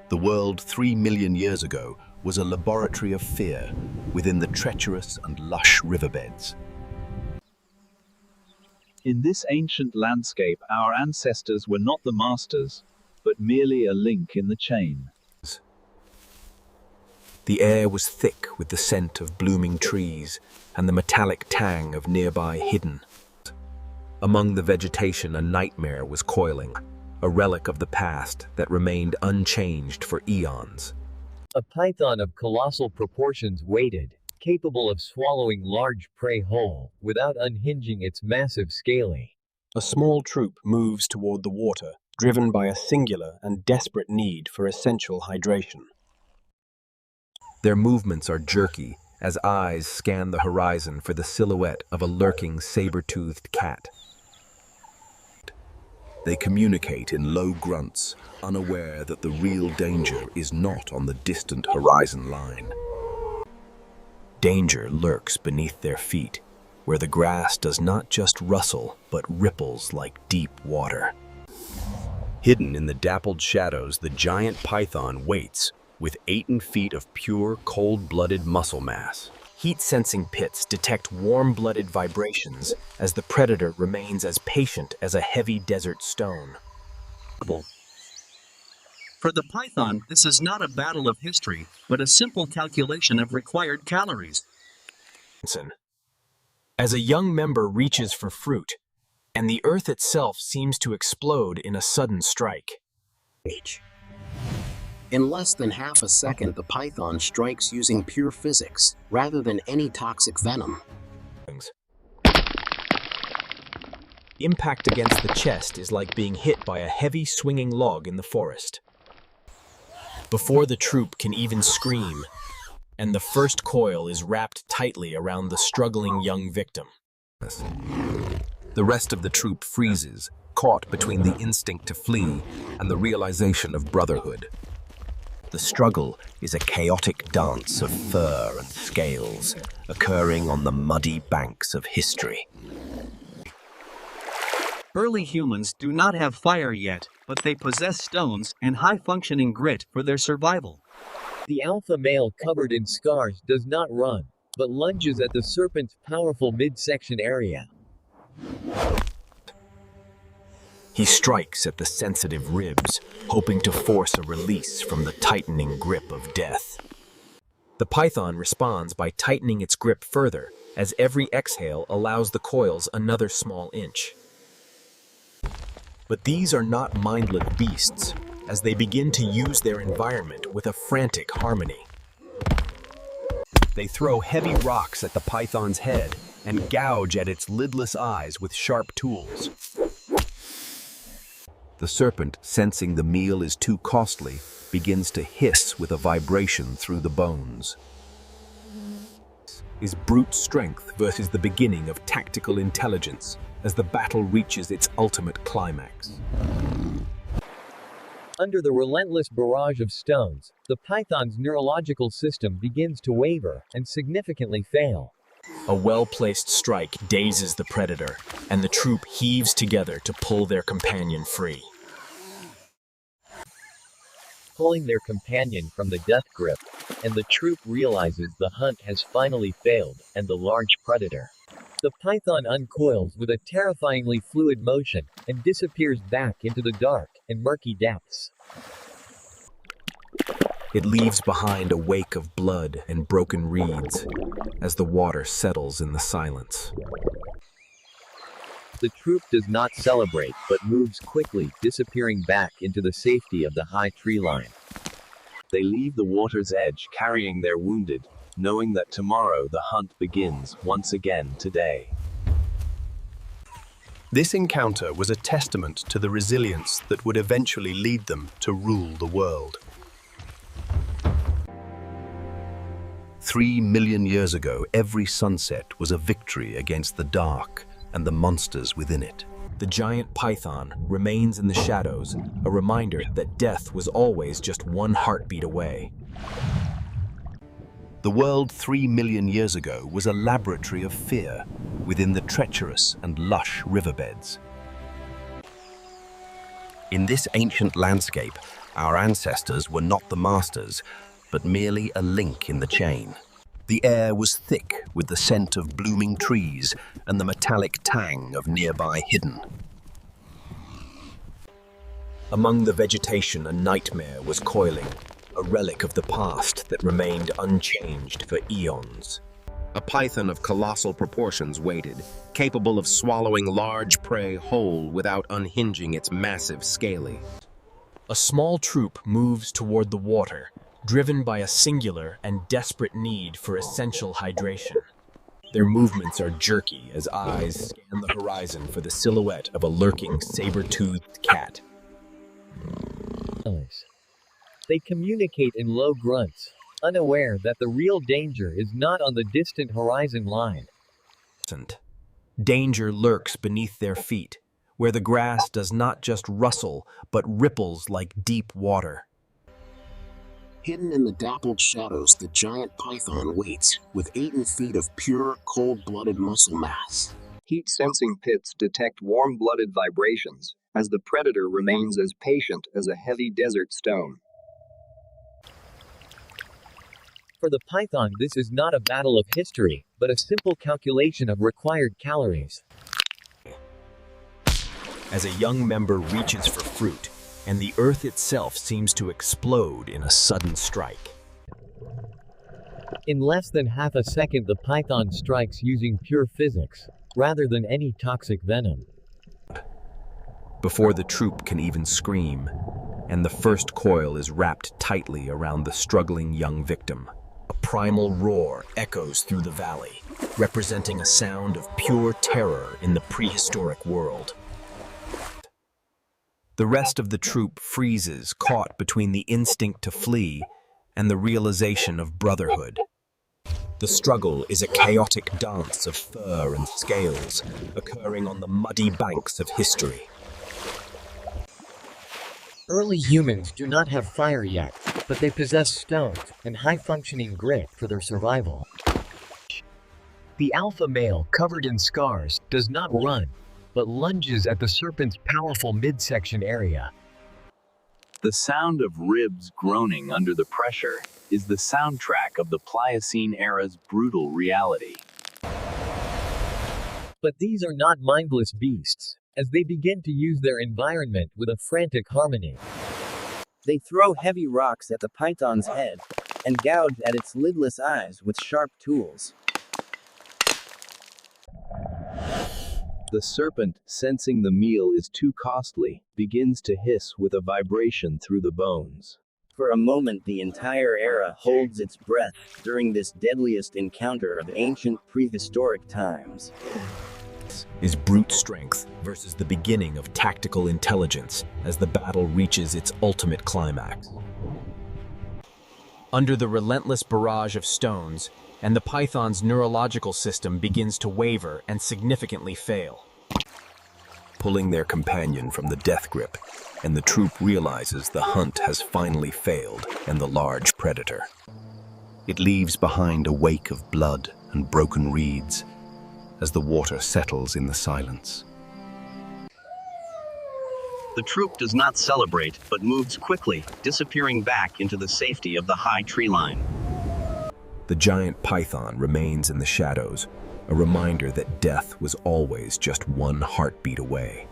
The world 3 million years ago was a laboratory of fear within the treacherous and lush riverbeds. In this ancient landscape, our ancestors were not the masters, but merely a link in the chain. The air was thick with the scent of blooming trees and the metallic tang of nearby hidden. Among the vegetation, a nightmare was coiling, a relic of the past that remained unchanged for eons. A python of colossal proportions waited, capable of swallowing large prey whole, without unhinging its massive scaly. A small troop moves toward the water, driven by a singular and desperate need for essential hydration. Their movements are jerky as eyes scan the horizon for the silhouette of a lurking saber-toothed cat. They communicate in low grunts, unaware that the real danger is not on the distant horizon line. Danger lurks beneath their feet, where the grass does not just rustle, but ripples like deep water. Hidden in the dappled shadows, the giant python waits, with 8 feet of pure, cold-blooded muscle mass. Heat-sensing pits detect warm-blooded vibrations as the predator remains as patient as a heavy desert stone. For the python, this is not a battle of history, but a simple calculation of required calories. As a young member reaches for fruit, and the earth itself seems to explode in a sudden strike. In less than half a second, the python strikes using pure physics, rather than any toxic venom. Impact against the chest is like being hit by a heavy swinging log in the forest. Before the troop can even scream, and the first coil is wrapped tightly around the struggling young victim. The rest of the troop freezes, caught between the instinct to flee and the realization of brotherhood. The struggle is a chaotic dance of fur and scales, occurring on the muddy banks of history. Early humans do not have fire yet, but they possess stones and high-functioning grit for their survival. The alpha male covered in scars does not run, but lunges at the serpent's powerful midsection area. He strikes at the sensitive ribs, hoping to force a release from the tightening grip of death. The python responds by tightening its grip further, as every exhale allows the coils another small inch. But these are not mindless beasts, as they begin to use their environment with a frantic harmony. They throw heavy rocks at the python's head and gouge at its lidless eyes with sharp tools. The serpent, sensing the meal is too costly, begins to hiss with a vibration through the bones. Is brute strength versus the beginning of tactical intelligence as the battle reaches its ultimate climax. Under the relentless barrage of stones, the python's neurological system begins to waver and significantly fail. A well-placed strike dazes the predator, and the troop heaves together to pull their companion free. Pulling their companion from the death grip, and the troop realizes the hunt has finally failed, and the large predator. The python uncoils with a terrifyingly fluid motion and disappears back into the dark and murky depths. It leaves behind a wake of blood and broken reeds as the water settles in the silence. The troop does not celebrate but moves quickly, disappearing back into the safety of the high tree line. They leave the water's edge carrying their wounded, knowing that tomorrow the hunt begins once again today. This encounter was a testament to the resilience that would eventually lead them to rule the world. 3 million years ago, every sunset was a victory against the dark and the monsters within it. The giant python remains in the shadows, a reminder that death was always just one heartbeat away. The world 3 million years ago was a laboratory of fear within the treacherous and lush riverbeds. In this ancient landscape, Our ancestors were not the masters, but merely a link in the chain. The air was thick with the scent of blooming trees and the metallic tang of nearby hidden. Among the vegetation, a nightmare was coiling, a relic of the past that remained unchanged for eons. A python of colossal proportions waited, capable of swallowing large prey whole without unhinging its massive scaly. A small troop moves toward the water, driven by a singular and desperate need for essential hydration. Their movements are jerky as eyes scan the horizon for the silhouette of a lurking saber-toothed cat. They communicate in low grunts, unaware that the real danger is not on the distant horizon line. Danger lurks beneath their feet, where the grass does not just rustle, but ripples like deep water. Hidden in the dappled shadows, the giant python waits, with 8 feet of pure, cold-blooded muscle mass. Heat-sensing pits detect warm-blooded vibrations, as the predator remains as patient as a heavy desert stone. For the python, this is not a battle of history, but a simple calculation of required calories. As a young member reaches for fruit, and the earth itself seems to explode in a sudden strike. In less than half a second, the python strikes using pure physics, rather than any toxic venom. Before the troop can even scream, and the first coil is wrapped tightly around the struggling young victim. A primal roar echoes through the valley, representing a sound of pure terror in the prehistoric world. The rest of the troop freezes, caught between the instinct to flee and the realization of brotherhood. The struggle is a chaotic dance of fur and scales, occurring on the muddy banks of history. Early humans do not have fire yet, but they possess stones and high-functioning grit for their survival. The alpha male, covered in scars, does not run, but lunges at the serpent's powerful midsection area. The sound of ribs groaning under the pressure is the soundtrack of the Pliocene era's brutal reality. But these are not mindless beasts, as they begin to use their environment with a frantic harmony. They throw heavy rocks at the python's head and gouge at its lidless eyes with sharp tools. The serpent, sensing the meal is too costly, begins to hiss with a vibration through the bones. For a moment, the entire era holds its breath during this deadliest encounter of ancient prehistoric times. Is brute strength versus the beginning of tactical intelligence as the battle reaches its ultimate climax. Under the relentless barrage of stones, and the python's neurological system begins to waver and significantly fail. Pulling their companion from the death grip, and the troop realizes the hunt has finally failed and the large predator. It leaves behind a wake of blood and broken reeds as the water settles in the silence. The troop does not celebrate, but moves quickly, disappearing back into the safety of the high tree line. The giant python remains in the shadows, a reminder that death was always just one heartbeat away.